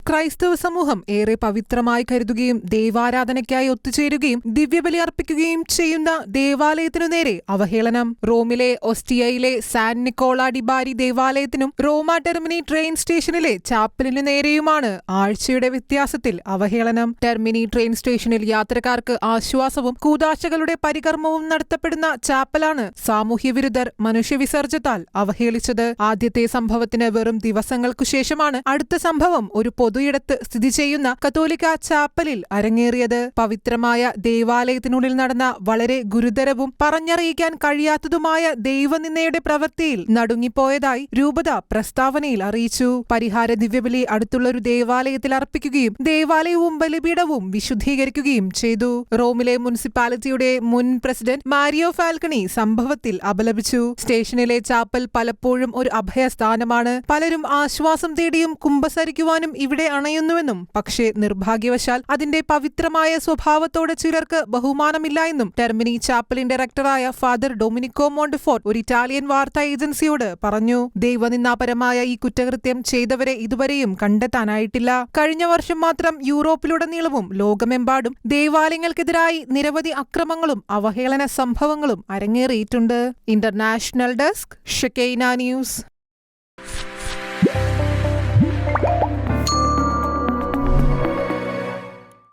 ക്രൈസ്തവ സമൂഹം ഏറെ പവിത്രമായി കരുതുകയും ദൈവാരാധനയ്ക്കായി ഒത്തുചേരുകയും ദിവ്യബലി അർപ്പിക്കുകയും ചെയ്യുന്ന ദേവാലയത്തിനു നേരെ അവഹേളനം. റോമിലെ ഒസ്റ്റിയയിലെ സാൻ നിക്കോള ഡി ബാരി ദേവാലയത്തിനും റോമ ടെർമിനി ട്രെയിൻ സ്റ്റേഷനിലെ ചാപ്പലിനു നേരെയുമാണ് ആഴ്ചയുടെ വ്യത്യാസത്തിൽ അവഹേളനം. ടെർമിനി ട്രെയിൻ സ്റ്റേഷനിൽ യാത്രക്കാർക്ക് ആശ്വാസവും കൂദാശകളുടെ പരികർമ്മവും നടത്തപ്പെടുന്ന ചാപ്പലാണ് സാമൂഹ്യവിരുദ്ധർ മനുഷ്യവിസർജ്യത്താൽ അവഹേളിച്ചത്. ആദ്യത്തെ സംഭവത്തിന് വെറും ദിവസങ്ങൾക്കു ശേഷമാണ് അടുത്ത സംഭവം ഒരു പൊതുയിടത്ത് സ്ഥിതി ചെയ്യുന്ന കത്തോലിക്ക ചാപ്പലിൽ അരങ്ങേറിയത്. പവിത്രമായ ദേവാലയത്തിനുള്ളിൽ നടന്ന വളരെ ഗുരുതരവും പറഞ്ഞറിയിക്കാൻ കഴിയാത്തതുമായ ദൈവനിന്ദയുടെ പ്രവൃത്തിയിൽ നടുങ്ങിപ്പോയതായി രൂപത പ്രസ്താവനയിൽ അറിയിച്ചു. പരിഹാര ദിവ്യബലി അടുത്തുള്ളൊരു ദേവാലയത്തിൽ അർപ്പിക്കുകയും ദേവാലയവും ബലിപീഠവും വിശുദ്ധീകരിക്കുകയും ചെയ്തു. റോമിലെ മുനിസിപ്പാലിറ്റിയുടെ മുൻ പ്രസിഡന്റ് മാരിയോ ഫാൽക്കണി സംഭവത്തിൽ അപലപിച്ചു. സ്റ്റേഷനിലെ ചാപ്പൽ പലപ്പോഴും ഒരു അഭയസ്ഥാനമാണ്. പലരും ആശ്വാസം തേടിയും കുമ്പസരിക്കുവാനും ഇവിടെ അണയുന്നുവെന്നും പക്ഷേ നിർഭാഗ്യവശാൽ അതിന്റെ പവിത്രമായ സ്വഭാവത്തോട് ചിലർക്ക് ബഹുമാനമില്ല എന്നും ടെർമിനി ചാപ്പലിൻ ഡയറക്ടറായ ഫാദർ ഡൊമിനിക്കോ മോണ്ടഫോർട്ട് ഒരു ഇറ്റാലിയൻ വാർത്താ ഏജൻസിയോട് പറഞ്ഞു. ദൈവനിന്ദാപരമായ ഈ കുറ്റകൃത്യം ചെയ്തവരെ ഇതുവരെയും കണ്ടെത്താനായിട്ടില്ല. കഴിഞ്ഞ വർഷം മാത്രം യൂറോപ്പിലുടനീളവും ലോകമെമ്പാടും ദേവാലയങ്ങൾക്കെതിരായി നിരവധി അക്രമങ്ങളും അവഹേളന സംഭവങ്ങളും അരങ്ങേറിയിട്ടുണ്ട്. International desk, Shekinah news.